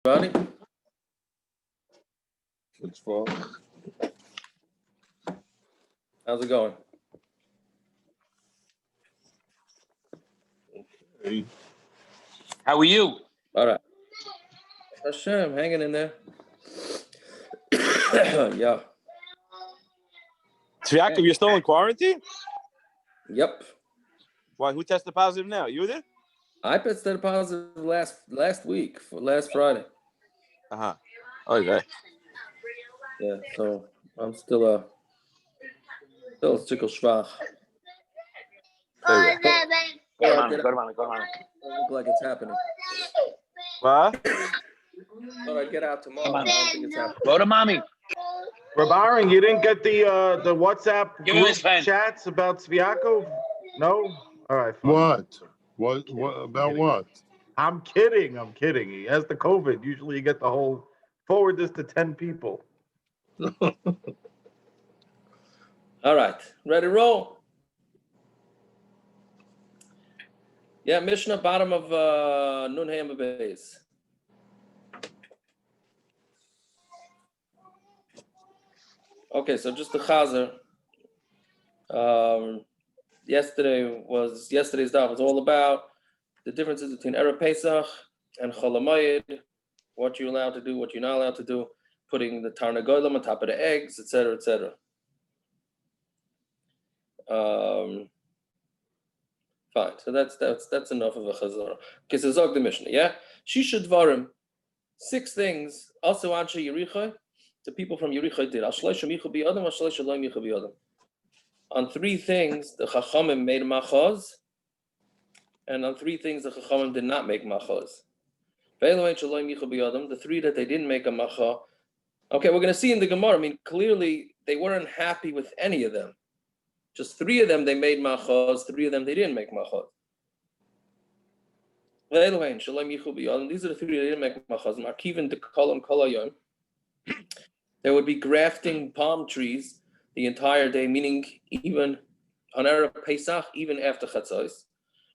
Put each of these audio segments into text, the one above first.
Ronnie? It's fun. How's it going? Hey, How are you? All right. Hashem, hanging in there. Yeah. Yaakov, you're still in quarantine? Yep. Why? Who tested positive now? You did? I tested positive last week, for last Friday. Uh-huh. Okay. Yeah, so I'm still still schwach. There you go. All Go right, to mommy. doesn't look like it's happening. What? Thought I'd get out tomorrow. I don't think it's happening. Go to mommy. Reb Aaron, you didn't get the WhatsApp Give me group this pen. chats about Sviakov? No? All right, fine. what about what? I'm kidding. He has the COVID. Usually you get the whole, forward this to 10 people. All right, ready to roll? Yeah, Mishnah, bottom of Nun Hayim Beis. Okay, so just the chazer. Yesterday's daf was all about the differences between Erev Pesach and Chol HaMoed, what you're allowed to do, what you're not allowed to do, putting the tarnagolim on top of the eggs, etc., etc. Fine, so that's enough of a chazara. Okay, so Zog the Mishnah, yeah? Shisha Dvarim, 6 things, also Anshe Yerichai, the people from Yerichai did. On 3 things, the Chachamim made machaz, and on 3 things, the Chachamim did not make machaz. The 3 that they didn't make a macha. Okay, we're going to see in the Gemara, I mean, clearly, they weren't happy with any of them. Just 3 of them they made machaz, 3 of them they didn't make machaz. These are the 3 they didn't make machaz. They would be grafting palm trees the entire day, meaning even on Erev Pesach, even after Chatzos.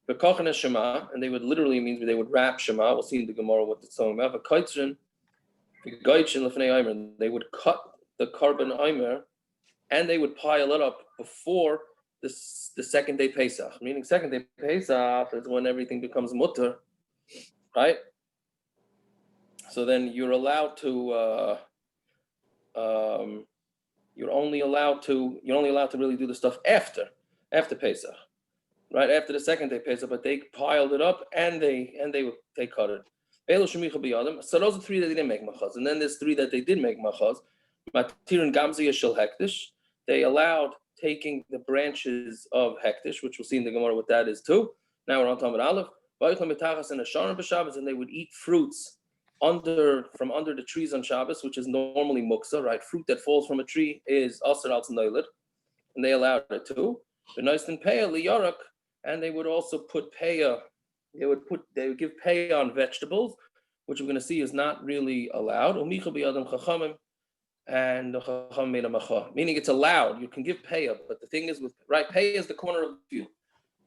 V'kochen Shema, and they would literally means they would wrap Shema. We'll see in the Gemara what it's talking about. They would cut the carbon Eimer and they would pile it up before the second day Pesach. Meaning second day Pesach is when everything becomes mutter, right? So then you're allowed to you're only allowed to really do the stuff after Pesach, right? After the second day Pesach, but they piled it up and they cut it. So those are 3 that they didn't make machaz, and then there's 3 that they did make machaz. Matir and Gamziyah shel hektish. They allowed taking the branches of hektish, which we'll see in the Gemara what that is too. Now we're on Talmud Aleph. And they would eat fruits from under the trees on Shabbos, which is normally muksa, right? Fruit that falls from a tree is asar al tznoilid, and they allowed it too. And they would also put paya. They would give paya on vegetables, which we're going to see is not really allowed. And the chacham made a macha, meaning it's allowed. You can give paya, but the thing is paya is the corner of the field.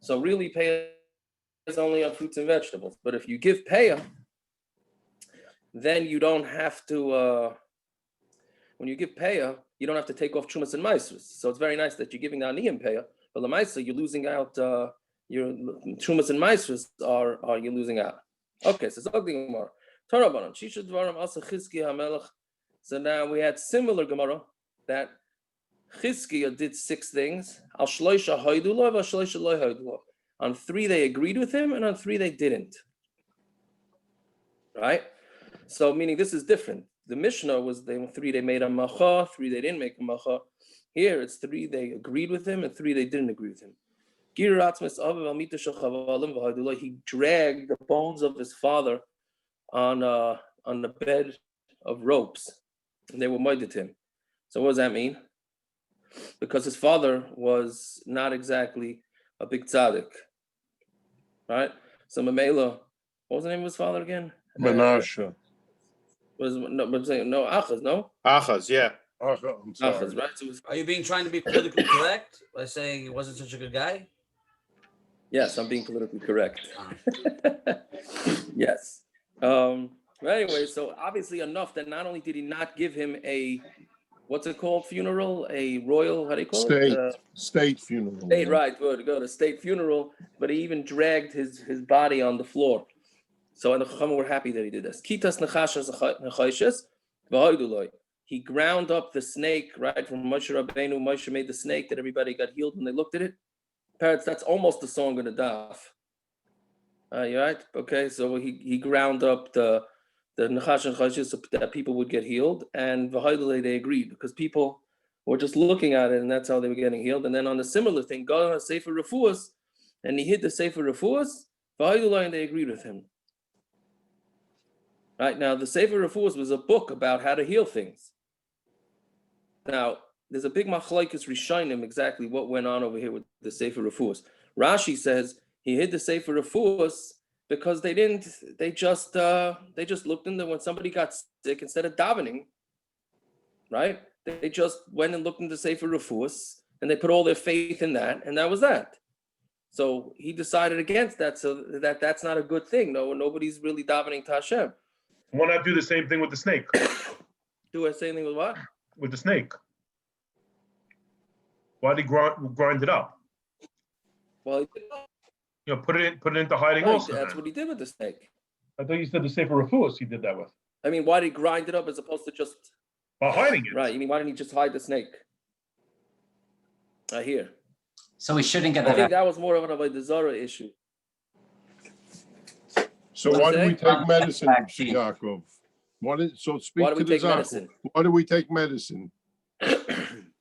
So really paya is only on fruits and vegetables. But if you give paya, then you don't have to, when you give paya, you don't have to take off trumas and maisrus. So it's very nice that you're giving the aniyim paya, but the maisa, you're losing out, your trumas and maisrus are you losing out. Okay, so so now we had similar Gemara that Chizkiah did 6 things. On 3 they agreed with him, and on 3 they didn't. Right? So meaning this is different. The Mishnah was 3 they made a macha, 3 they didn't make a macha. Here it's 3 they agreed with him and 3 they didn't agree with him. He dragged the bones of his father on the bed of ropes, and they were moided him. So what does that mean? Because his father was not exactly a big tzaddik, right? So Mamela, what was the name of his father again? Menashe. Achaz, no? Achaz, yeah. I'm sorry. Achaz, right? So Are you being trying to be politically correct by saying he wasn't such a good guy? yes, I'm being politically correct. Ah. Yes. Anyway, so obviously enough that not only did he not give him a, what's it called, funeral, a royal, how do you call it? State funeral. State, yeah. right, good, go to state funeral, but he even dragged his body on the floor. So and the Chacham were happy that he did this. Kitas nechashas nechayshes v'hoiduloi. He ground up the snake, right, from Moshe Rabbeinu. Moshe made the snake that everybody got healed when they looked at it. Parrots, that's almost the song of the daf. You right? Okay, so he ground up the nechash and chayshes so that people would get healed, and v'hoiduloi they agreed because people were just looking at it, and that's how they were getting healed. And then on the similar thing, God has Sefer Refuas, and he hid the Sefer Refuas, v'hoiduloi, and they agreed with him. Right now, the Sefer Refuas was a book about how to heal things. Now, there's a big machlokes rishonim exactly what went on over here with the Sefer Refuas. Rashi says he hid the Sefer Refuas because they just looked into when somebody got sick instead of davening, right? They just went and looked into Sefer Refuas and they put all their faith in that, and that was that. So he decided against that, so that's not a good thing. No, nobody's really davening to Hashem. Why not do the same thing with the snake? Do I say anything with what? With the snake. Why did he grind it up? Well, Put it into hiding right, also. that's what he did with the snake. I thought you said the Sefer Refuos he did that with. I mean, why did he grind it up as opposed to just By hiding it. right? You mean why didn't he just hide the snake? I hear. So we shouldn't get I that. think that was more of a Avodah issue. So What's why do we that? take medicine, Mr. Yaakov? So speak Why do to we the take Zakov. medicine? Why do we take medicine?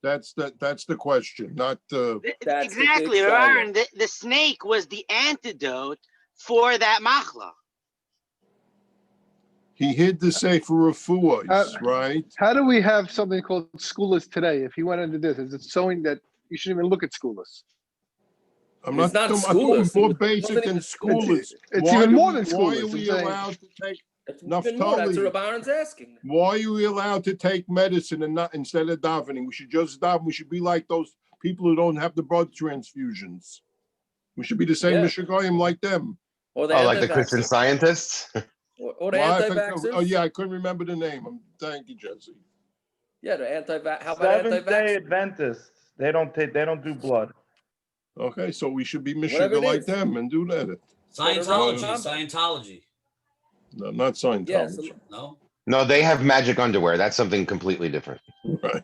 That's the question, not That's the Exactly, big Aaron. The snake was the antidote for that machla. he hid the Sefer Refuos, right? How do we have something called schoolless today? If he went into this, is it showing that you shouldn't even look at schoolless? I'm It's not I'm schoolless. more It basic wasn't than even schoolless. schoolless. It's Why even do more we- than Why schoolless. are I'm we saying- allowed to take? That's even more. That's what Rabbi Aaron's asking. Why are we allowed to take medicine and not instead of davening? We should just daven. We should be like those people who don't have the blood transfusions. We should be the same Yeah. Mishagoyim like them. Or the like the Christian anti-vaxxers. Scientists? Or the anti-vaxxers. Oh yeah, I couldn't remember the name. Thank you, Jesse. Yeah, the anti-vax. How about Seventh-day anti-vaxxers? Adventists. They don't do blood. Okay, so we should be Whatever Mishaga it like is. them and do that. Scientology. Well, Scientology. No, not Scientology. Yes. No. No, they have magic underwear. That's something completely different. Right.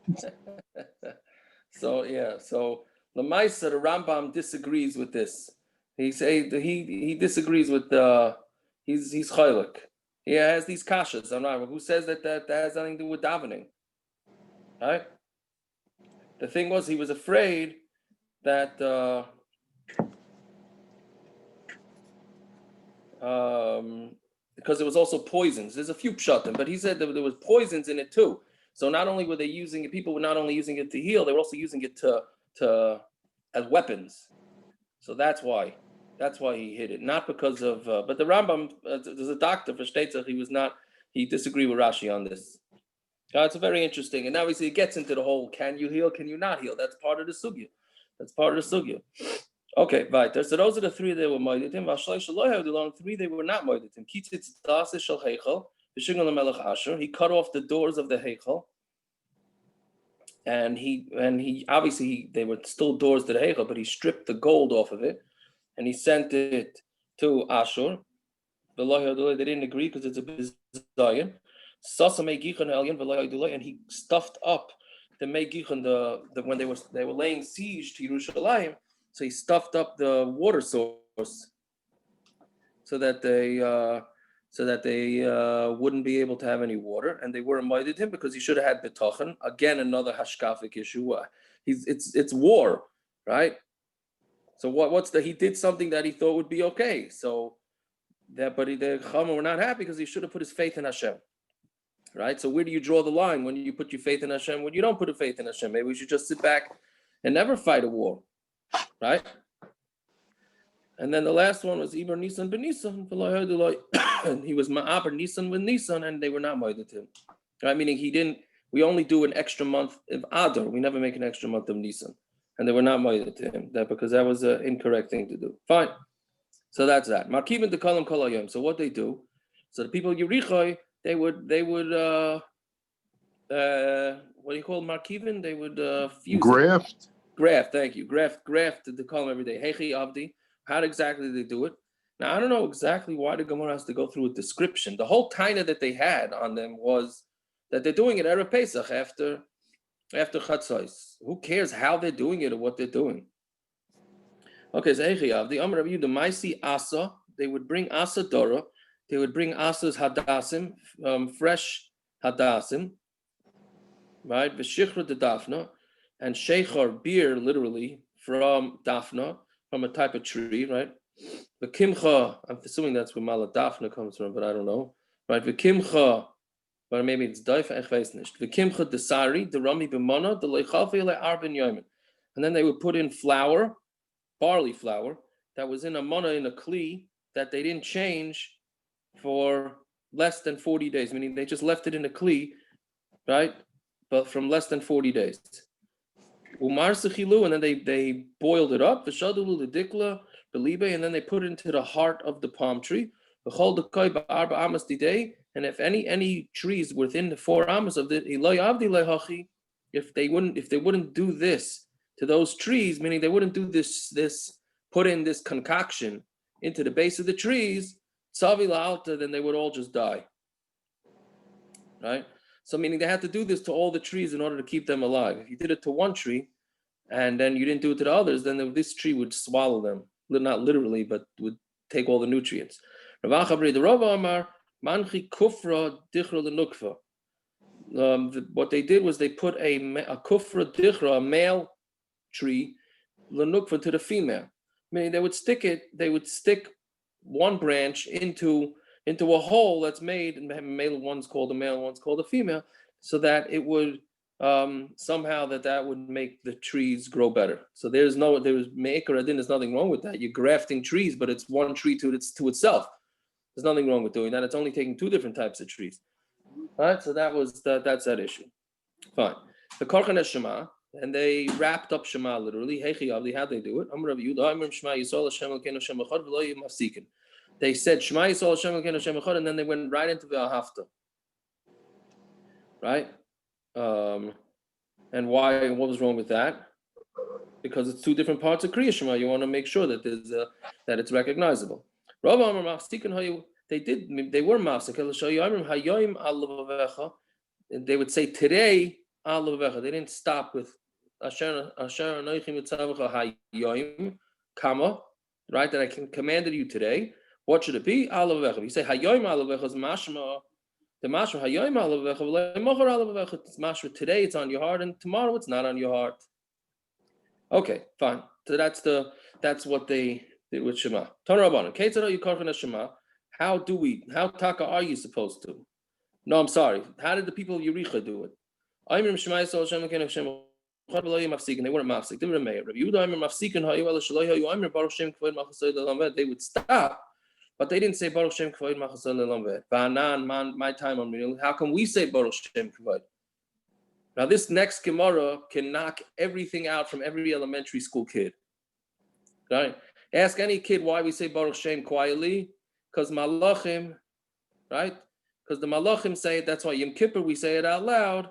So yeah, so Lamaisa, the Rambam disagrees with this. He disagrees with he's chaylik. He has these kashas. I'm not. Who says that has nothing to do with davening? Right. The thing was, he was afraid that because there was also poisons. There's a few pshatim, but he said that there was poisons in it too. So not only were they using it, people were not only using it to heal, they were also using it to as weapons. So that's why he hid it, not because of. But the Rambam, there's a doctor for Shtetzach. He disagreed with Rashi on this. It's very interesting, and obviously it gets into the whole: can you heal? Can you not heal? That's part of the sugya. Okay, right. So those are the three they were moeditim. Three they were not moeditim. Kitzitz dasis shel heichel. He cut off the doors of the heichel, and he obviously they were still doors to the heichel, but he stripped the gold off of it, and he sent it to Ashur. They didn't agree because it's a bizayon. And he stuffed up the Megichon, the when they were laying siege to Yerushalayim, so he stuffed up the water source so that they wouldn't be able to have any water, and they were invited him because he should have had betachan. Again, another hashkafic issue. It's war, right? So he did something that he thought would be okay. So but the Chama were not happy because he should have put his faith in Hashem. Right? So where do you draw the line when you put your faith in Hashem, when you don't put a faith in Hashem? Maybe we should just sit back and never fight a war. Right? And then the last one was Iber Nisan ben Nisan. And he was Ma'aber Nisan with Nisan, and they were not moeded him. Right? Meaning we only do an extra month of Adar. We never make an extra month of Nisan. And they were not moeded to him. Because that was an incorrect thing to do. Fine. So that's that. Markibin de Kalam Kolayim. So what they do, So the people of Yericho, they would what do you call markivin? They would fuse Graft. Graft, thank you. Graft the column every day. Hechi Avdi. How exactly did they do it? Now I don't know exactly why the Gemara has to go through a description. The whole taina that they had on them was that they're doing it Erev Pesach after Chatzos. Who cares how they're doing it or what they're doing? Okay, so Hechi Avdi. Amar Rabbi Yehuda Maisi Asa. They would bring Asa Dora. They would bring Asa's Hadassim, fresh Hadassim, right? V'shichra de Dafna. And sheikhar, beer, literally, from Dafna, from a type of tree, right? The kimcha, I'm assuming that's where Mala Dafna comes from, but I don't know. Right? The kimcha, but maybe it's Daifa, ich weiß nicht. The kimcha desari, the rami b'mana, the leichalfi le arbin yomen. And then they would put in flour, barley flour, that was in a mana, in a kli, that they didn't change for less than 40 days, meaning they just left it in a kli, right? But from less than 40 days. Umar sechilu, and then they boiled it up. V'shadulu the dikla, belibe, and then they put it into the heart of the palm tree. V'chol dekoi ba'arba amas didei, and if any trees within the 4 amas of the ilay avdi lehachi, if they wouldn't do this to those trees, meaning they wouldn't do this put in this concoction into the base of the trees, tzavi la'alta, then they would all just die. Right? So meaning they had to do this to all the trees in order to keep them alive. If you did it to one tree and then you didn't do it to the others, then this tree would swallow them. Not literally, but would take all the nutrients. What they did was they put a kufra dichra, a male tree, lenukva, to the female. Meaning they would stick one branch into a hole that's made, and male one's called a male, one's called a female, so that it would somehow that would make the trees grow better. So there's me'ikar adin, there's nothing wrong with that. You're grafting trees, but it's one tree to itself. There's nothing wrong with doing that. It's only taking 2 different types of trees. All right, so that's that issue. Fine. The Korchan Shema, and they wrapped up Shema literally. Hechi Avli, how they do it? Amar Rabbi Yehuda, Amar Shema Yisrael Hashem Elokeinu Hashem Echad V'lo Yeh Mafsikin. They said Shema Yisrael Hashem Elokeinu Hashem Echad, and then they went right into the Ahafta. Right? And why? What was wrong with that? Because it's 2 different parts of Kriya Shema. You want to make sure that that it's recognizable. They were mafsik. They would say today, they didn't stop with Asher Anochim Mitzavecha Hayoim Kama, right? That I commanded you today. What should it be? If you say Hayoim Alavecha is mashma. The mashma Hayoim Alavecha v'leimochar Alavecha. It's mashma today. It's on your heart, and tomorrow it's not on your heart. Okay, fine. So that's what they did with Shema. How taka are you supposed to? No, I'm sorry. How did the people of Yericho do it? They weren't mafsik. They were mayor. They would stop, but they didn't say Baruch Shem Kavod Machasol Lelamved. My time on me. How can we say Baruch Shem Kavod? Now this next Gemara can knock everything out from every elementary school kid. Right? Ask any kid why we say Baruch Shem quietly. Because Malachim, right? Because the Malachim say it. That's why Yom Kippur we say it out loud,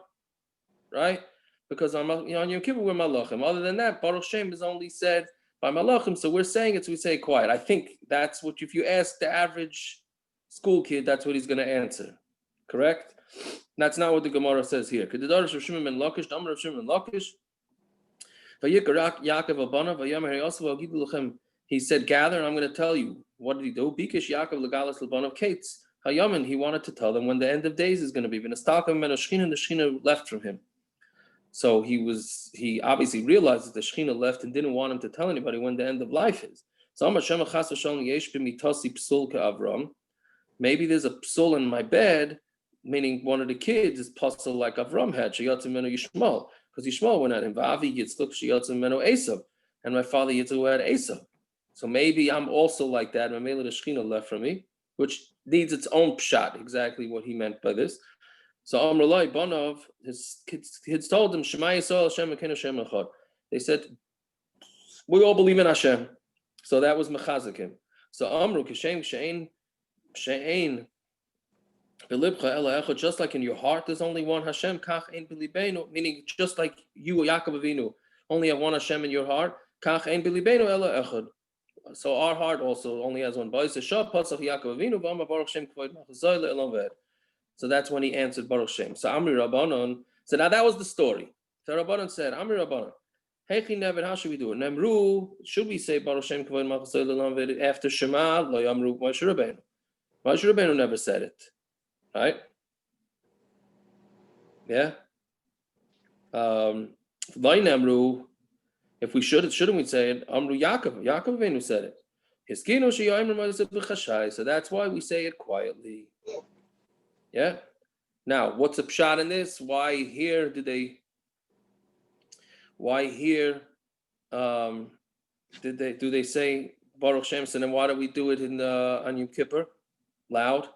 right? Because on Yom Kippur we're Malachim. Other than that, Baruch Shem is only said by Malachim, so we're saying it, so we say it quiet. I think that's what, if you ask the average school kid, that's what he's going to answer. Correct? That's not what the Gemara says here. He said, gather, and I'm going to tell you. What did he do? Bikish Yaakov legalas lebanov kates. Hayamin, he wanted to tell them when the end of days is going to be. And the Shechina left from him. So he obviously realized that the Shechina left and didn't want him to tell anybody when the end of life is. So maybe there's a psul in my bed, meaning one of the kids is puzzle like Avram had, Sheyatzimenu Yishmael, because Yishmael went at him, Vavi Yitzchak Sheyatzimenu Esav, and my father Yitzchak had Esav. So maybe I'm also like that. Mamela the Shechina left from me, which needs its own pshat, exactly what he meant by this. So Amrullah Banov, his kids told him, Shema Yisrael Hashem Elokeinu Hashem Echad. They said, we all believe in Hashem. So that was mechazakim. So Amru Kishem She'ein Just like in your heart, there's only one Hashem. Kach ein b'libeinu, meaning just like you, Yaakov Avinu, only have one Hashem in your heart. Kach ein b'libeinu ela echad. So our heart also only has one. So that's when he answered Baruch Shem. So Amri Rabbanon. So now that was the story. So Rabbanon said, Amri Rabbanon. Hechi Nevid, how should we do it? Nemru, should we say Baruch Shem Kvod Malchus Olam after Shema? Lo Yamru Moshe Rabbeinu. Moshe Rabbeinu never said it, right? Yeah. Nemru. If we shouldn't we say it? Amru Yaakov. Yaakov Avinu said it. So that's why we say it quietly. Yeah. Now, what's a pshat in this? Why here do they say Baruch Shem? And then why do we do it in on Yom Kippur loud?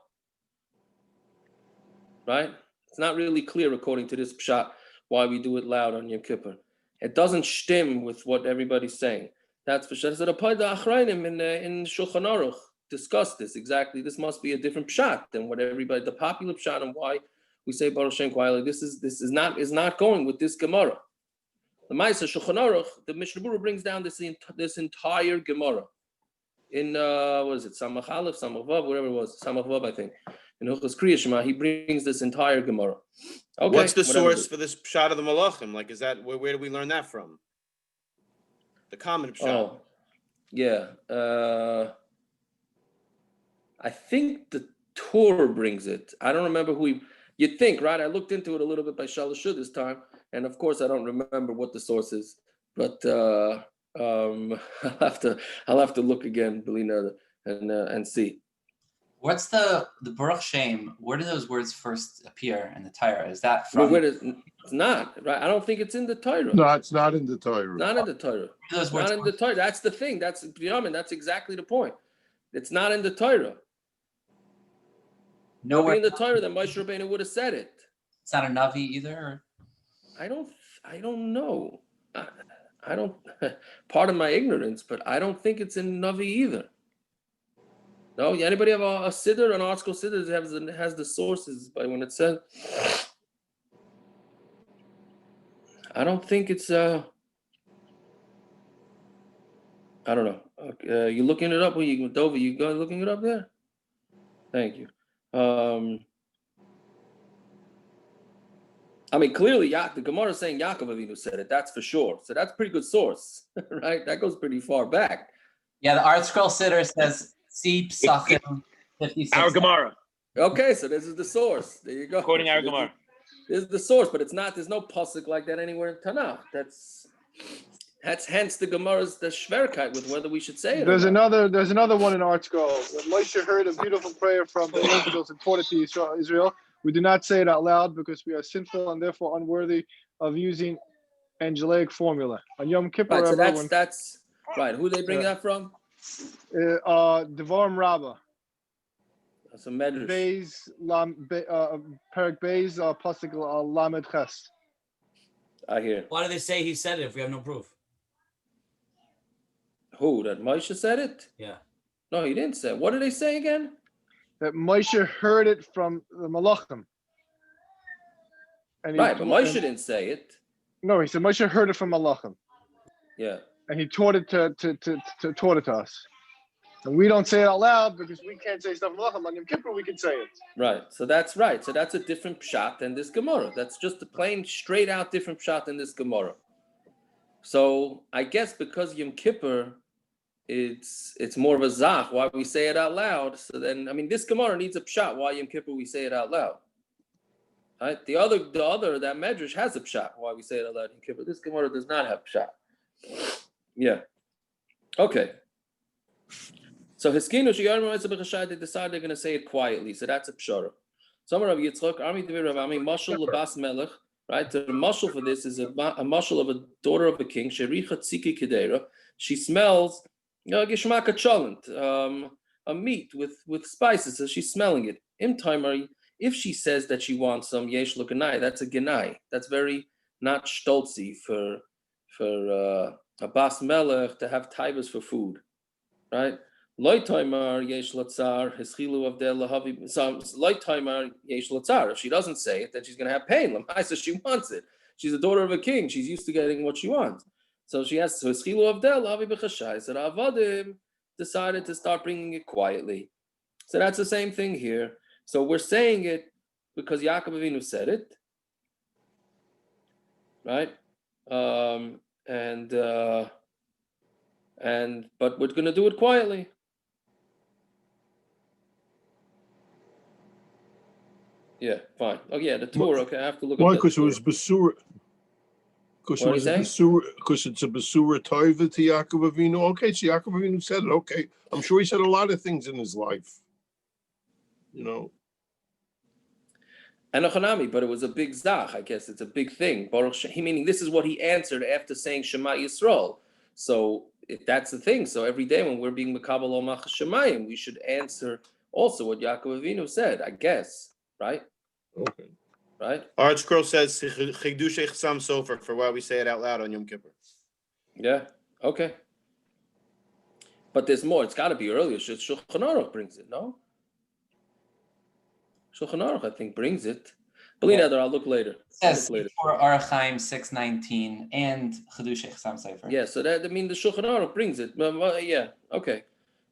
Right? It's not really clear according to this pshat why we do it loud on Yom Kippur. It doesn't stem with what everybody's saying. That's for sure. So the Achrayim in Shulchan Aruch discussed this exactly. This must be a different pshat than what everybody, the popular pshat, and why we say Baruch Shem quietly. This is not going with this Gemara. The Ma'aser Shulchan Aruch, the Mishnah Berurah brings down this entire Gemara in what is it? Samach Aleph, Samach Vav, whatever it was, Samach Vav, I think. In Hilchos Kriya Shema, he brings this entire Gemara. Okay, what's the source for this pshat of the Malachim? Like, is that where do we learn that from? The common pshat. Oh, yeah. I think the Torah brings it. I don't remember who you'd think, right? I looked into it a little bit by Shalashu this time, and of course I don't remember what the source is. But I'll have to look again, Belina, and see. What's the Baruch Shem? Where do those words first appear in the Torah? Is that from? It's not, right? I don't think it's in the Torah. No, it's not in the Torah. Not in the Torah. Those words not in the Torah. That's the thing. That's exactly the point. It's not in the Torah. Nowhere in the Torah, then Moshe Rabbeinu would have said it. It's not a Navi either. Or? I don't know. I don't. Pardon my ignorance, but I don't think it's in Navi either. No, anybody have a siddur, an article siddur that has the sources by when it says? I don't think it's. I don't know. You looking it up? Dover, you go looking it up there? Thank you. I mean, clearly, the Gemara is saying Yaakov Avinu said it. That's for sure. So that's a pretty good source, right? That goes pretty far back. Yeah, the Art Scroll Siddur says, see Pesachim 56. Our Gemara. Okay, so this is the source. There you go. According to our Gemara. This is the source, but it's not. There's no pasuk like that anywhere in Tanakh. That's hence the Gemara's the shverkeit with whether we should say it. There's another one in Art Scroll. When Moshe heard a beautiful prayer from the angels and taught it to Israel, we do not say it out loud because we are sinful and therefore unworthy of using angelic formula. On Yom Kippur, right, so that's right. Who they bring that from? Devarim Rabbah. That's a medrash. Perak Beis pasuk Lamed Ches. I hear. Why do they say he said it if we have no proof? Who? That Moshe said it? Yeah. No, he didn't say it. What did they say again? That Moshe heard it from the Malachim. Right, but Moshe didn't say it. No, he said Moshe heard it from Malachim. Yeah. And he taught it taught it to us. And we don't say it out loud because we can't say stuff Malachim. On Yom Kippur, we can say it. Right. So that's right. So that's a different pshat than this Gemara. That's just a plain, straight out different pshat than this Gemara. So I guess because Yom Kippur, it's more of a zach, why we say it out loud. So then, I mean, this Gemara needs a pshat, why Yom Kippur we say it out loud. Right? The other, that medrash has a pshat, why we say it out loud Yom Kippur. This Gemara does not have pshat. Yeah. Okay. So Hiskinu Shiyarma they decide they're going to say it quietly. So that's a pshara. Somewhere of Yitzchak, Army Devir Ravami, Mashal Labas Melech, right? The mashal for this is a mashal of a daughter of a king, Shericha Tziki Kedera. She smells Gishmaka Cholent, a meat with spices, so she's smelling it. In time, if she says that she wants some Yesh Lukanai, that's a Genai. That's very not stoltzy for a Bas Melech to have taibas for food, right? Loitaimar yesh latzar hischilu of del lahavi. So loitaimar yesh latzar. If she doesn't say it, then she's going to have pain. Lamaisa, she wants it. She's the daughter of a king. She's used to getting what she wants. So she has to hischilu of del lahavi b'chashai. So the avadim decided to start bringing it quietly. So that's the same thing here. So we're saying it because Yaakov Avinu said it, right? But we're going to do it quietly. Yeah, fine. Oh yeah, the tour. Okay, I have to look Why? at Because it was Basura. Because it What was are a you Basura. Because it's a Basura Toiva to Yaakov Avinu. Okay, so Yaakov Avinu said it. Okay, I'm sure he said a lot of things in his life. You know. And Hanami, but it was a big zach. I guess it's a big thing. Baruch Shem, meaning this is what he answered after saying Shema Yisrael. So that's the thing. So every day when we're being Mekabel Omach Shemayim, we should answer also what Yaakov Avinu said. I guess, right? Okay. Right? Art Scroll says Chigdush Echsam Sofer for why we say it out loud on Yom Kippur. Yeah. Okay. But there's more. It's got to be earlier. Shulchan Aruch brings it, no? Shulchan Aruch, I think, brings it. Believe that, or I'll look later. Yes, for Arachaim 619 and Chedush Echsam Sefer. Yeah, so that, I mean, the Shulchan Aruch brings it. Yeah, okay.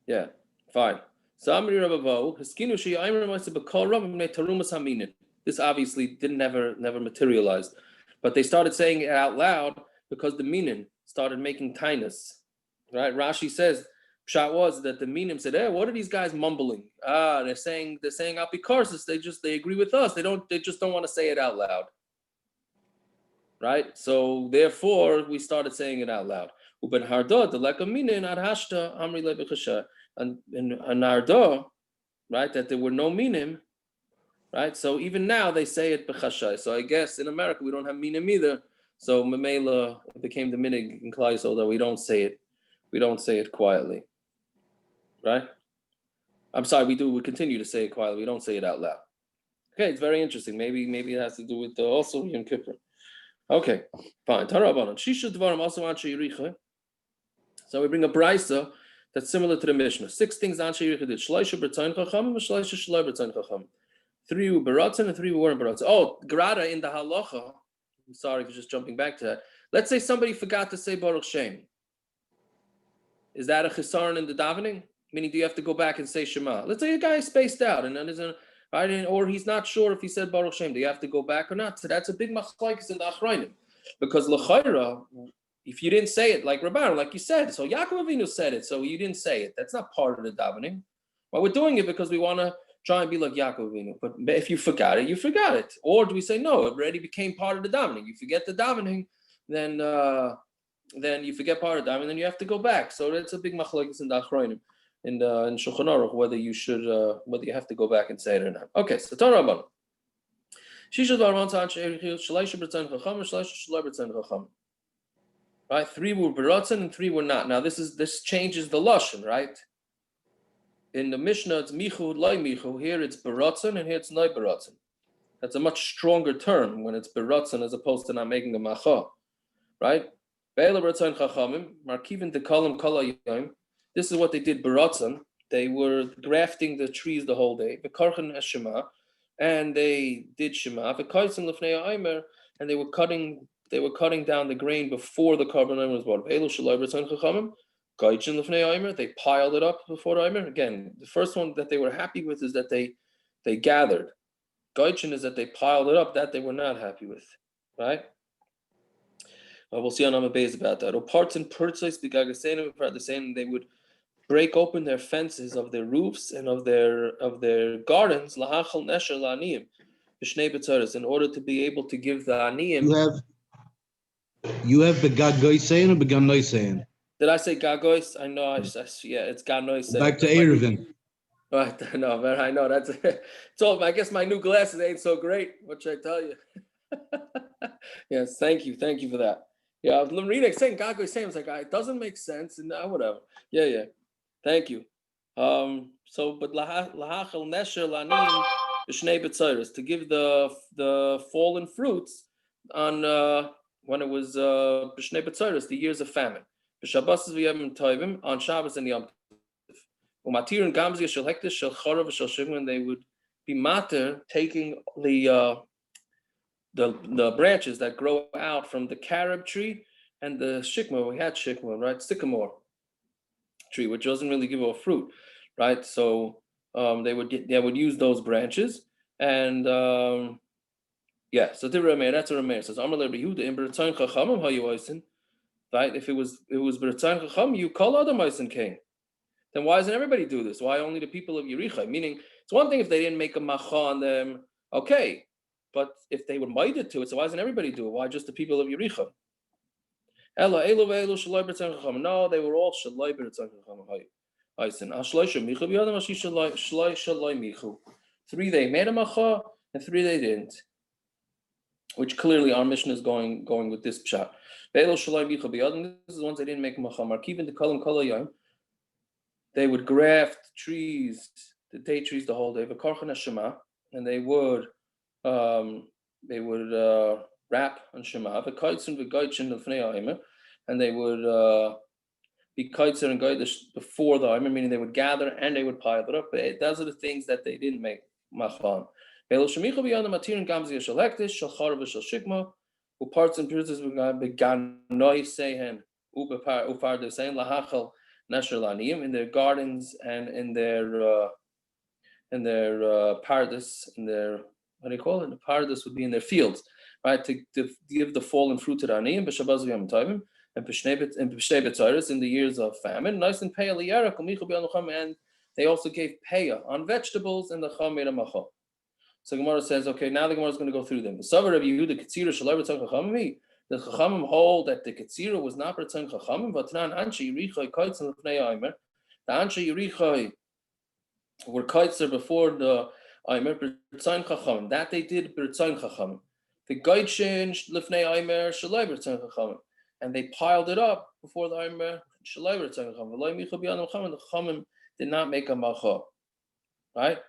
Yeah, fine. So Amri Rabavo, Hiskinu Sheyaimer Ma'aseh B'Kol Rav Mnei Tarumas Haminin. This obviously didn't never materialized, but they started saying it out loud because the minin started making tinus. Right? Rashi says Pshat was that the minim said, "Hey, what are these guys mumbling? They're saying apikarsis. They agree with us. They just don't want to say it out loud." Right? So therefore, we started saying it out loud. Uben harda the leka minin adhashta amri lebechasha, and narda, right? That there were no minim. Right, so even now they say it b'chashai. So I guess in America we don't have minim either. So memela became the minig in Klal Yisrael that we don't say it quietly. Right? I'm sorry, we do. We continue to say it quietly. We don't say it out loud. Okay, it's very interesting. Maybe it has to do with also Yom Kippur. Okay, fine. Tarabanan. Shisha dvarim also anshe yiricha. So we bring a brisa that's similar to the Mishnah. 6 things anshe yiricha did. Shleisha b'tzayin chacham and shleisha shloi b'tzayin chacham. 3 were baratzin and 3 weren't baratzin. Oh, grada in the halacha. I'm sorry for just jumping back to that. Let's say somebody forgot to say Baruch Shem. Is that a chisaron in the davening? Meaning, do you have to go back and say Shema? Let's say a guy is spaced out and then isn't right, or he's not sure if he said Baruch Shem. Do you have to go back or not? So that's a big machlokes in the achrayim, because l'chayra, if you didn't say it like Rabban, like you said, so Yaakov Avinu said it, so you didn't say it. That's not part of the davening. But we're doing it because we want to try and be like Yaakov Avinu. But if you forgot it, you forgot it. Or do we say, no, it already became part of the davening. You forget the davening, then you forget part of the davening, then you have to go back. So that's a big machlokes in the achrayim, in Shulchan Aruch, whether you have to go back and say it or not. Okay, so Torah Rabbanan. Right, 3 were baratzin and 3 were not. Now this changes the lashon, right? In the Mishnah, it's michu, loy michu. Here it's baratzin, and here it's loy baratzin. That's a much stronger term when it's baratzin as opposed to not making a macha, right? Be'ela baratzin chachamim, markivin dekalim kol hayom. This is what they did baratzin. They were grafting the trees the whole day. V'karchen shema, and they did shema. V'kaisim lefnei ha'omer, and they were cutting down the grain before the carbon was brought. Be'elu shaloi baratzin chachamim. They piled it up before the Omer. Again, the first one that they were happy with is that they gathered. Gaichin is that they piled it up, that they were not happy with. Right? We'll see on Amabeis about that. Or parts and purchase the same, they would break open their fences of their roofs and of their gardens, lahachal nesher la'aniyim, b'shnei b'tzaros, in order to be able to give the aniyim. You have begad goysein or begad noisein? Did I say gagois? I know. Yeah, it's ganois. Back to Erevin. Right, I know. That's so. I guess my new glasses ain't so great. What should I tell you? Yes, thank you for that. Yeah, I was reading saying gagois saying, I was like, it doesn't make sense, and whatever. Yeah. Thank you. So, but lahachel nesher lanim b'shnei b'tzaros, to give the fallen fruits on when it was b'shnei b'tzaros, the years of famine. On Shabbos and Yom Tov, Umatir and gamzi shel hektish shel charav shel shikma. They would be mater taking the branches that grow out from the carob tree and the shikma. We had shikma, right? Sycamore tree, which doesn't really give a fruit, right? So they would use those branches, and so the Rameir, that's a Rameir. Says Amar Yehuda in B'Ritzayin Chachamim Hayu, right? If it was B'Ritzayin Chachamim, you call other Meisin king. Then why doesn't everybody do this? Why only the people of Yericha? Meaning, it's one thing if they didn't make a macha on them, okay, but if they were minded to it, so why doesn't everybody do it? Why just the people of Yericha? No, they were all Shalai B'Ritzayin Chachamim Hayu. 3 they made a macha, and 3 they didn't. Which clearly our mission is going with this pshat. This is the ones they didn't make a macha. Keeping the kalam kalayim. They would graft trees, the date trees, the whole day. And they would wrap on shema. And they would be kaitzer and gaidish before the aimer, meaning they would gather and they would pile it up. But those are the things that they didn't make machan. Parts and pieces began noise saying in their gardens and in their paradise, in their, what do you call it? The paradise would be in their fields, right? To give the fallen fruit to the aniyim, b'shabaz v'yam tovim, and b'shnei b'tzaris in the years of famine. Nice and peah liyarak u'michu b'yanucham, and they also gave peah on vegetables in the cham made a macha. So Gemara says, okay, now the Gemara is going to go through them. The Savar of Yehuda Ketzira Shalai B'Tzon Chachamim. The Chachamim hold that the Ketzira was not B'Tzon Chachamim, but Nan Anshe Yerichai Kaitzer L'Fnei Aimer. The Anshe Yerichai were Kaitzer before the Aimer B'Tzon Chachamim. That they did B'Tzon Chachamim. The Gaitshin L'Fnei Aimer Shalai B'Tzon Chachamim, and they piled it up before the Aimer Shalai B'Tzon Chachamim. L'Loi Micha B'Yanam Chachamim. The Chachamim did not make a macha, right?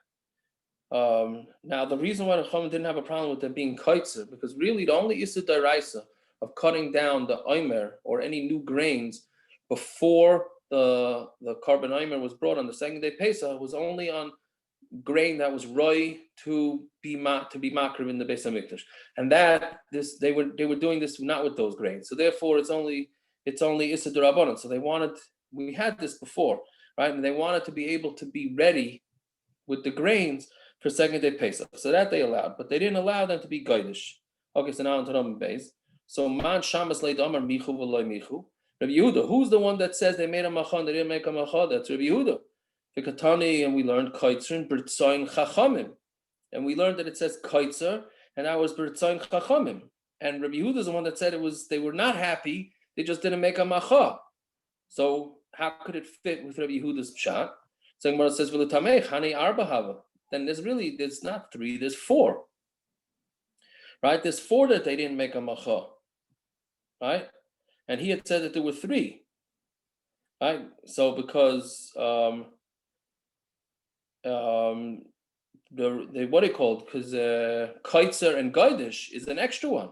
Now the reason why the Chachamim didn't have a problem with them being kaitzer, because really the only issur daraisa of cutting down the omer or any new grains before the carbon omer was brought on the second day Pesach was only on grain that was roi to be makriv in the Beis Hamikdash, and they were doing this not with those grains, so therefore it's only issur d'Rabbanan. So we had this before, right? And they wanted to be able to be ready with the grains for second day Pesach, so that they allowed, but they didn't allow them to be gaidish. Okay, so now on to Ram Beis. So man shamas leidamar michu v'loy michu. Rabbi Yehuda, who's the one that says they made a macha and they didn't make a macha? That's Rabbi Yehuda. The Katani, and we learned kaitzer b'ritzayin chachamim, and we learned that it says kaitzer, and that was b'ritzayin chachamim. And Rabbi Yehuda is the one that said they were not happy, they just didn't make a macha. So how could it fit with Rabbi Yehuda's pshat? So Gemara says v'letamech hani arba hava. Then there's not 3, there's 4. Right? There's 4 that they didn't make a macha. Right? And he had said that there were 3. Right? So because what are they called? Because kaitzer and gaidish is an extra one.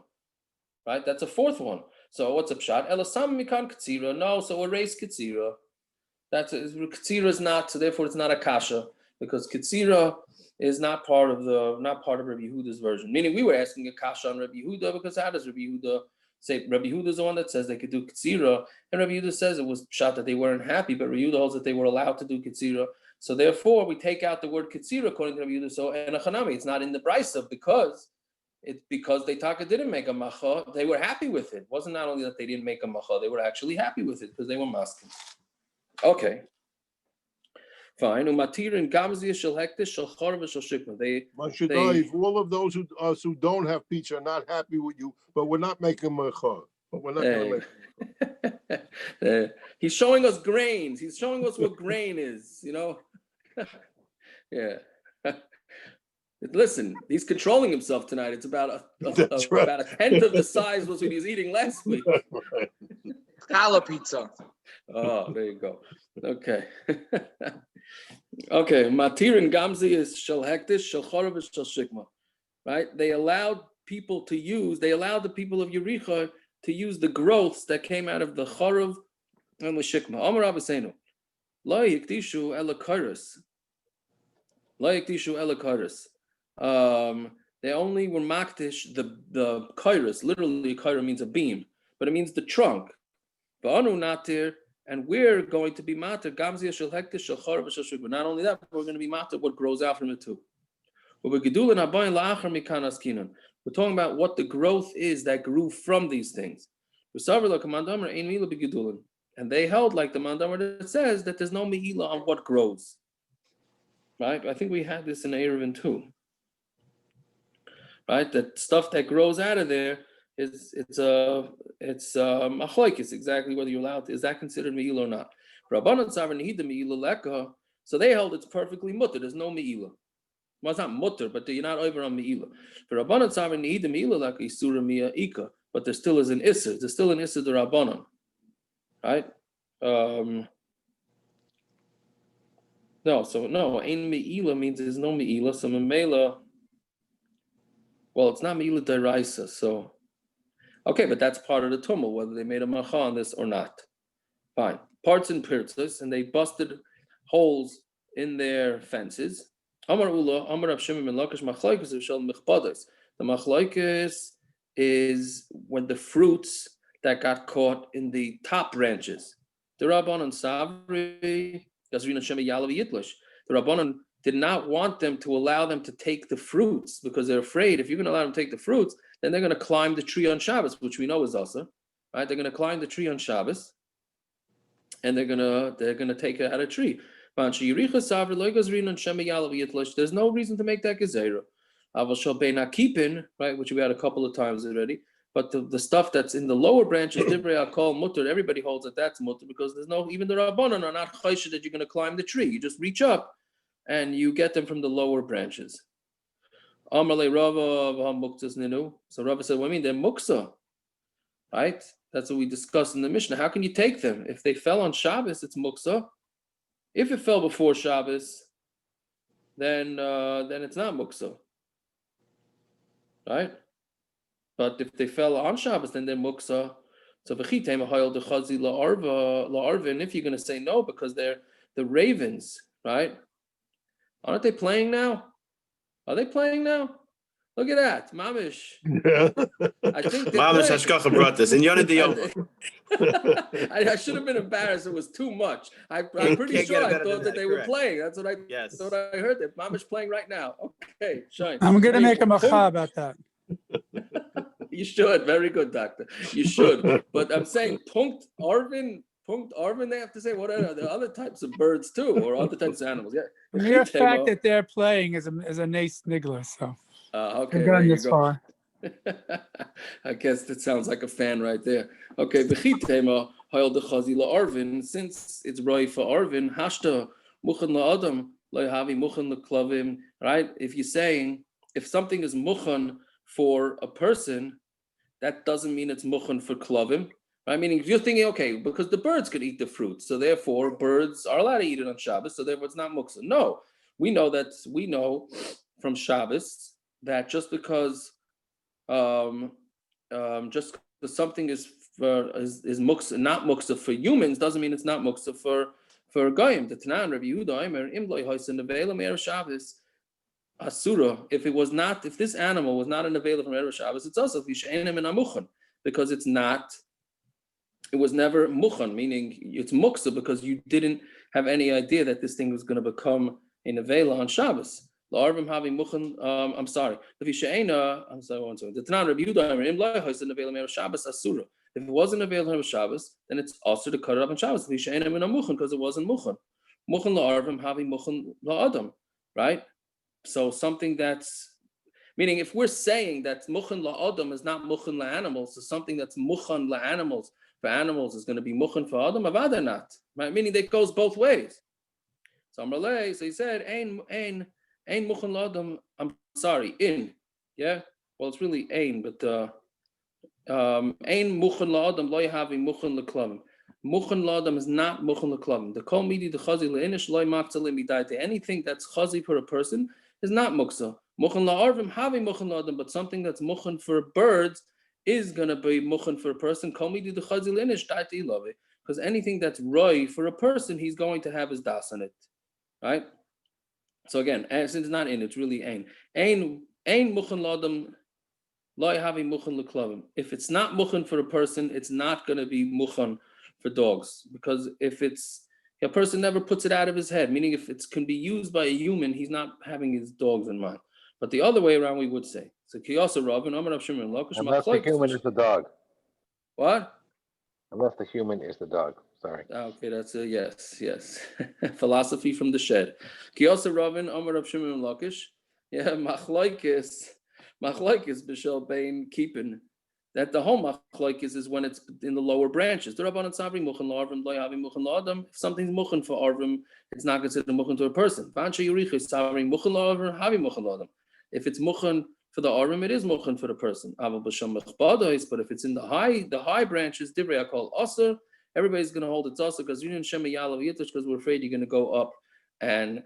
Right? That's a 4th one. So what's a pshat? Elasam mikan katsira. No, so erase katsira. Katsira is not, so therefore it's not a kasha, because Ketzira is not part of Rabbi Yehuda's version. Meaning we were asking a kasha on Rabbi Yehuda, because how does Rabbi Yehuda say? Rabbi Yehuda is the one that says they could do Ketzira, and Rabbi Yehuda says it was shot that they weren't happy, but Rabbi Yehuda holds that they were allowed to do Ketzira. So therefore we take out the word Ketzira according to Rabbi Yehuda. So and a chanami, it's not in the brisa because they didn't make a macha. They were happy with it. It wasn't not only that they didn't make a macha, they were actually happy with it because they were masking. Okay. Fine. Umatir and gamzi shel hektish shel charav shel shikma. If all of those who don't have pizza are not happy with you, but we're not making macha. But we're not going to make. He's showing us grains. He's showing us what grain is. Yeah. Listen, he's controlling himself tonight. It's about about a tenth of the size was what he was eating last week. Challah pizza. Oh, there you go. Okay. Okay. Matir and Gamzi is shel hektish, shel charav, shel shikma. Right? They allowed the people of Yericha to use the growths that came out of the charav and the shikma. Amar Rabbeinu. La yiktishu ela kairos. La yiktishu ela kairos. They only were maktish the kairos. Literally, kaira means a beam, but it means the trunk. Ba'anu natir, and we're going to be matir gamzia shel hektish shel charav shel shugba. Not only that, but we're going to be matir what grows out from it too. We're talking about what the growth is that grew from these things. And they held like the mandamar that says that there's no me'ila on what grows. Right? I think we had this in Eruvin too. Right? That stuff that grows out of there it's machlokes exactly whether you're allowed to. Is that considered me'ila or not? So they held it's perfectly mutter. There's no me'ila. Well, it's not mutter, but you're not over on me'ila. For Rabbanan tzavin need the me'ila like isura miya ika, but there still is an isser. There's still an isser the Rabbanan, right? No, ein me'ila means there's no me'ila. So memela, well, it's not me'ila deraisa. So, okay, but that's part of the tumah, whether they made a macha on this or not. Fine. Parts and pirtzas, and they busted holes in their fences. Amar Ula, Amar Rav Shimon ben Lakish machlokes of shel mechbados. The machlokes is when the fruits that got caught in the top branches. The Rabbanan Savri, Gazrina Shemi Yalav Yitlish. The Rabbanan did not want them to allow them to take the fruits because they're afraid if you're going to allow them to take the fruits, then they're going to climb the tree on Shabbos, which we know is also right. They're going to climb the tree on Shabbos, and they're going to take it out of a tree. There's no reason to make that gezerah. Right, which we had a couple of times already. But the stuff that's in the lower branches, divrei hakol mutter, everybody holds that that's mutter because there's no, even the Rabbanan are not chayshed that you're going to climb the tree. You just reach up and you get them from the lower branches. Amalei Rava muktzas ninu. So Rava said, "What do you mean they're muksa?" Right? That's what we discussed in the Mishnah. How can you take them if they fell on Shabbos? It's muksa. If it fell before Shabbos, then it's not muksa, right? But if they fell on Shabbos, then they're muksa. So v'chitema hayol dechazi la'arva. And if you're going to say no because they're the ravens, right? Aren't they playing now? Are they playing now? Look at that, mamish. Yeah. I think they're Mamish playing. Hashkacha brought this. And Yonah Diova. I should have been embarrassed. It was too much. I'm pretty Can't sure get I better than thought that that, they were correct. playing. That's what I Yes. thought I heard. That Mamish playing right now. Okay, shine. I'm going to make a macha Punkt- about that. You should. Very good, doctor. You should. But I'm saying Punkt Arvin, they have to say what are the other types of birds too, or other types of animals. Yeah. The mere fact that they're playing is a nice niggler. So okay, we've there gone you this go. far. I guess that sounds like a fan right there. Okay, v'chitema hayol dechazi la'arvin. Since it's roi for Arvin, hashta muchen la'adam lo'havi muchen la'klavim. Right? If you're saying if something is muchen for a person, that doesn't mean it's muchen for klavim. Right? Meaning if you're thinking, okay, because the birds could eat the fruit, so therefore birds are allowed to eat it on Shabbos, so therefore it's not muksa. No, we know from Shabbos that just because something is muksa, not muksa for humans, doesn't mean it's not muksa for goyim. The Tanan Rabbi Yehuda Omer imloi hoisen nevela me'er Shabbos asura. If this animal was not an nevela from erev Shabbos, it's also v'she'enim and amuchan because it was never muchan, meaning it's muksa because you didn't have any idea that this thing was going to become a nevela on Shabbos. I'm sorry. I'm sorry. The Tanan Rabbi Yehuda if it wasn't available on Shabbos, then it's also to cut it up on Shabbos. Because it wasn't muchan. Muchan la'arvim havi muchan la'adam, right? So something that's meaning if we're saying that muchan la'adam is not muchan la'animals, so something that's muchan la'animals for animals is going to be muchan for adam, avada not, right? Meaning that goes both ways. So he said, Ein muchan la'adam. I'm sorry, yeah. Well, it's really ein, but ein muchan la'adam lo yahavi muchan leklavim. Muchan la'adam is not muchan leklavim. The kol midi the chazi leinish lo makza lemidayte. Anything that's chazi for a person is not muksa. Muchan la'arvim havi muchan la'adam, but something that's muchan for birds is gonna be muchan for a person. Kol midi the chazi leinish dayte ilave. because anything that's roi for a person, he's going to have his das on it, right? So again, since it's not in, it's really ein. Ein muchen ladam, loy havi muchen leklavim. If it's not muchen for a person, it's not going to be muchen for dogs, because if it's a person never puts it out of his head, meaning if it can be used by a human, he's not having his dogs in mind. But the other way around, we would say. So Kiyasa Rabin, Amar Rav Shimon Lakish. Unless the human is the dog. What? Unless the human is the dog. Sorry. Okay, that's a yes. Philosophy from the shed. Kiyasa Rabin, Amar Rav Shimon Lakish. Yeah, machlaikis b'shel bein keeping. That the whole machlaikis is when it's in the lower branches. The Rabbanan Sabri muchen la'arvim lo yavi muchen la'adam. If something's muchen for arvim, it's not considered muchen to a person. V'anshe yiricha is sabri muchen la'arvim havi muchen la'adam. If it's muchen for the arvim, it is muchen for the person. Aval b'sham mechbados. But if it's in the high branches, divrei akol aser, everybody's going to hold it aser because union shema yalav yitish, because we're afraid you're going to go up and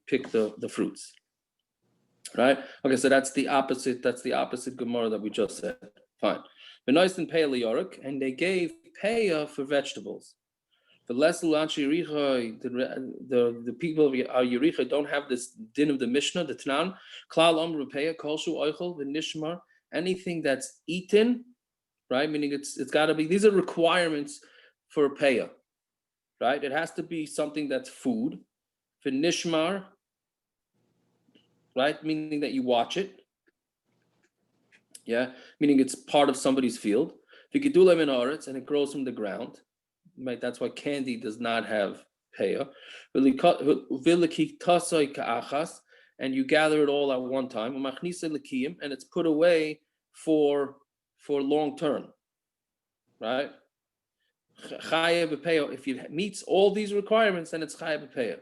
pick the fruits. Right? Okay, so that's the opposite. That's the opposite Gemara that we just said. Fine. Benoist and Peah liyorek, and they gave Peah for vegetables. The people of Yericha don't have this din of the Mishnah, the Tanan. Klal Amru Peah Kolshu Oichel V'Nishmar. Anything that's eaten, right? Meaning it's got to be. These are requirements for Peah, right? It has to be something that's food. V'Nishmar. Right, meaning that you watch it. Yeah, meaning it's part of somebody's field. If you could do lemon aretz and it grows from the ground, right? That's why candy does not have peah. And you gather it all at one time. And it's put away for long term. Right? If it meets all these requirements, then it's chayav b'peah.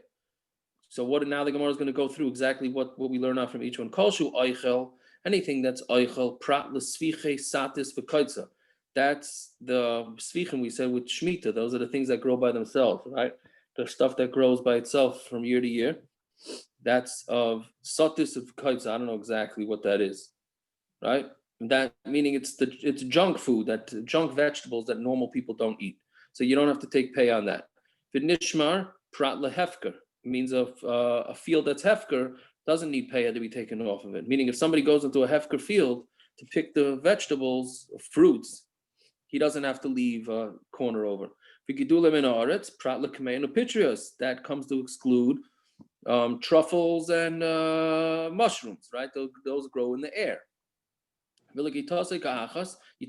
So now the Gemara is going to go through exactly what we learn out from each one. Kolshu oichel, anything that's oichel, prat l'sviche, satis v'kaitza. That's the svichim we said with shmita. Those are the things that grow by themselves, right? The stuff that grows by itself from year to year. That's of satis of kaitza. I don't know exactly what that is, right? That meaning it's junk food, that junk vegetables that normal people don't eat. So you don't have to take pay on that. V'nishmar prat lehefker. Means a field that's hefker doesn't need payah to be taken off of it. Meaning if somebody goes into a hefker field to pick the vegetables, fruits, he doesn't have to leave a corner over. That comes to exclude truffles and mushrooms, right? Those grow in the air. You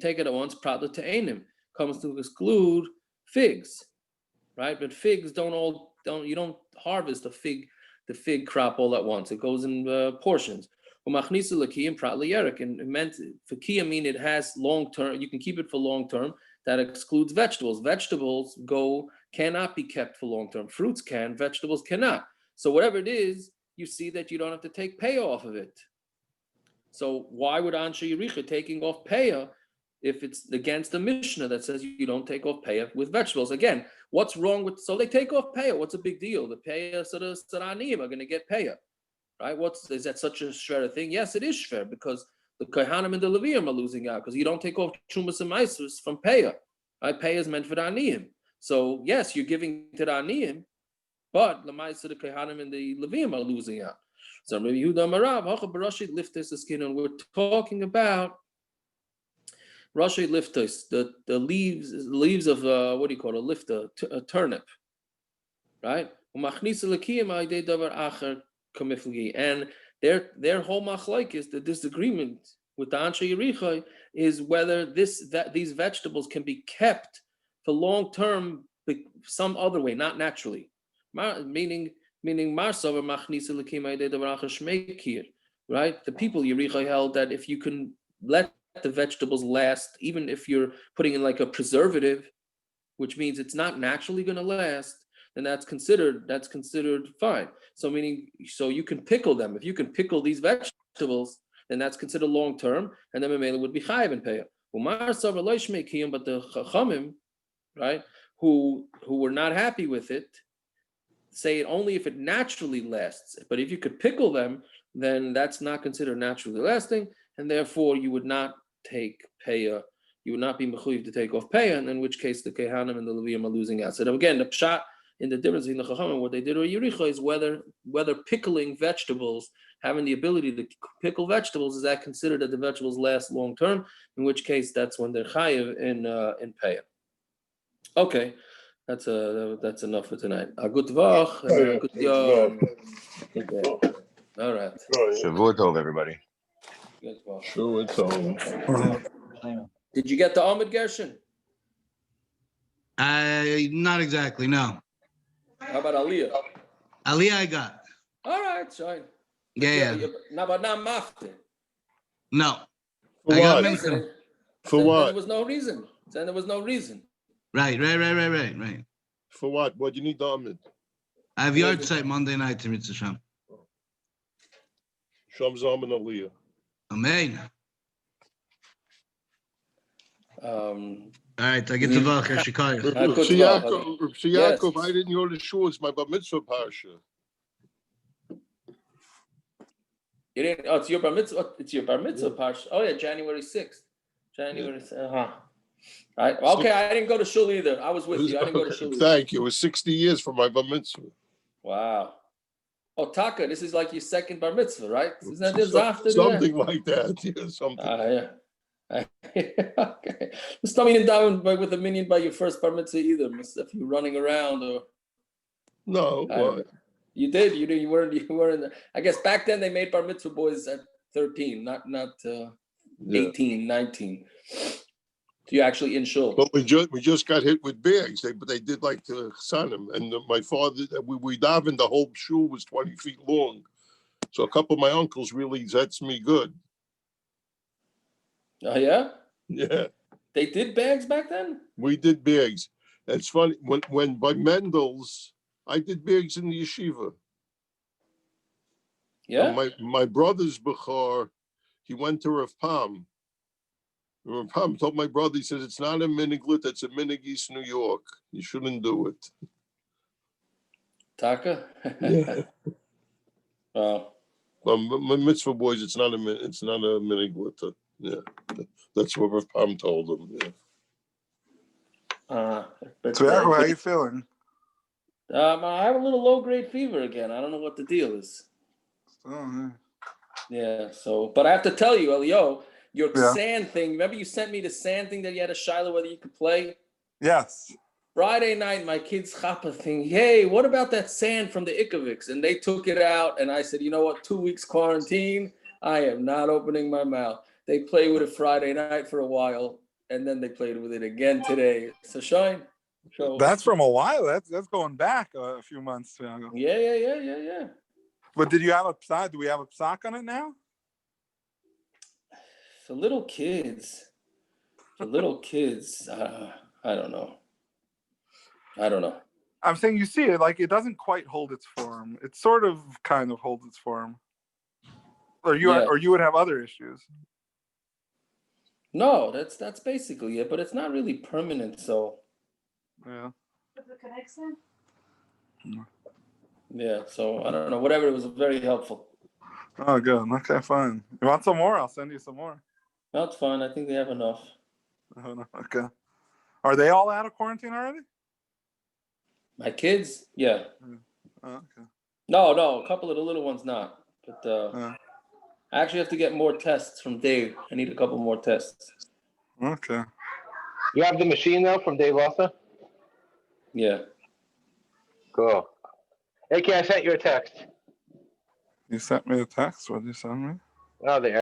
take it at once, comes to exclude figs, right? But figs you don't harvest the fig crop all at once. It goes in portions. And meant for kiyah mean it has long term. You can keep it for long term. That excludes vegetables. Vegetables cannot be kept for long term. Fruits can, vegetables cannot. So whatever it is, you see that you don't have to take payah off of it. So why would Anshe Yericha taking off payah if it's against the Mishnah that says you don't take off payah with vegetables? Again, what's wrong with, so they take off payah. What's a big deal? The payah saranim are going to get payah, right? Is that such a shver thing? Yes, it is shver because the Kohanim and the Leviim are losing out because you don't take off Trumas and Maisus from payah, right? Payah is meant for the Aniyim. So yes, you're giving to the Aniyim, but the Maisa, the Kohanim and the Leviim are losing out. So maybe Yehuda Marav, Hacha Barashit Liftis the skin, and we're talking about Rashi liftos, the leaves of what do you call it? A turnip, right? And their whole machlaik is the disagreement with the Anshe Yericha is whether these vegetables can be kept for long term some other way, not naturally. Meaning Marsav or Machnisa Lakim Shmeikir, right? The people Yericha held that if you can let the vegetables last, even if you're putting in like a preservative, which means it's not naturally going to last, then that's considered fine. So you can pickle them. If you can pickle these vegetables, then that's considered long term, and then Mamela would be chayiv and payah. But the chachamim, right, who were not happy with it, say it only if it naturally lasts. But if you could pickle them, then that's not considered naturally lasting, and therefore you would not take payah you would not be mechuyev to take off payah, and in which case the kehanim and the levim are losing out. So again, the pshat in the difference in the chachamim, what they did with Yericho is whether pickling vegetables, having the ability to pickle vegetables, is that considered that the vegetables last long term? In which case, that's when they're chayiv in payah. Okay, that's enough for tonight. A good vach, good yom. All right. Shavua tov, everybody. Good vach. Sure, it's all. Did you get the Ahmed Gershon? Not exactly, no. How about Aliyah? Aliyah I got. All right, fine. Yeah. No, but not mafte. No. For I got what? mincha. For Then what? there was no reason. Then there was no reason. Right. For what? What do you need the Ahmed? I have yard site Monday night to Mitzvah Shem. Sham Zaman Aliyah. Amen. All right, I get to Vacher Shikayach. Yaakov, I didn't go to shul. It's my bar mitzvah parsha. You didn't. Oh, it's your bar mitzvah. It's your bar mitzvah parsha. Oh yeah, January 6th. January. Right. Okay, I didn't go to shul either. I was with you. I didn't go to shul either. Thank you. It was 60 years for my bar mitzvah. Wow. Oh, Taka, this is like your second bar mitzvah, right? Isn't that this after something like that? Yeah, something. Yeah. Okay. Just tell me you didn't die with a minion by your first bar mitzvah either. If you're running around or. No. What? You did. You weren't. I guess back then they made bar mitzvah boys at 13, not 18, 19. So you're actually in shul. But we just got hit with bags. They did like the Chasanim, and my father, we davened, the whole shul was 20 feet long. So a couple of my uncles really zets me good. Oh yeah? Yeah. They did bags back then? We did bags. It's funny, when by Mendel's, I did bags in the yeshiva. Yeah. My brother's Bechor, he went to Rav Pam. Rav Pam told my brother, he says, it's not a miniglit, it's a minig East New York. You shouldn't do it. Taka? Yeah. Oh. My mitzvah boys, it's not a miniglit. Yeah. That's what Rav Pam told him. Yeah. So how are you feeling? I have a little low-grade fever again. I don't know what the deal is. Oh, yeah. So, but I have to tell you, Elio, your sand thing. Remember you sent me the sand thing that you had a shiloh whether you could play? Yes. Friday night, my kids' chapa thing. Hey, what about that sand from the Ikovics? And they took it out, and I said, you know what? 2 weeks quarantine. I am not opening my mouth. They played with it Friday night for a while, and then they played with it again today. So Shine. So that's from a while. That's going back a few months ago. Yeah. But did you have a psak? Do we have a psak on it now? For little kids, I don't know. I'm saying you see it, like it doesn't quite hold its form. It sort of kind of holds its form. Or you would have other issues. No, that's basically it, but it's not really permanent, so yeah. Yeah, so I don't know. Whatever, it was very helpful. Oh, good. Okay, fine. You want some more? I'll send you some more. That's fine. I think they have enough. Oh, no. Okay. Are they all out of quarantine already? My kids? Yeah. Oh, okay. No, a couple of the little ones not. But I actually have to get more tests from Dave. I need a couple more tests. Okay. You have the machine now from Dave also? Yeah. Cool. AK, I sent you a text. You sent me a text. What did you send me? Oh, there.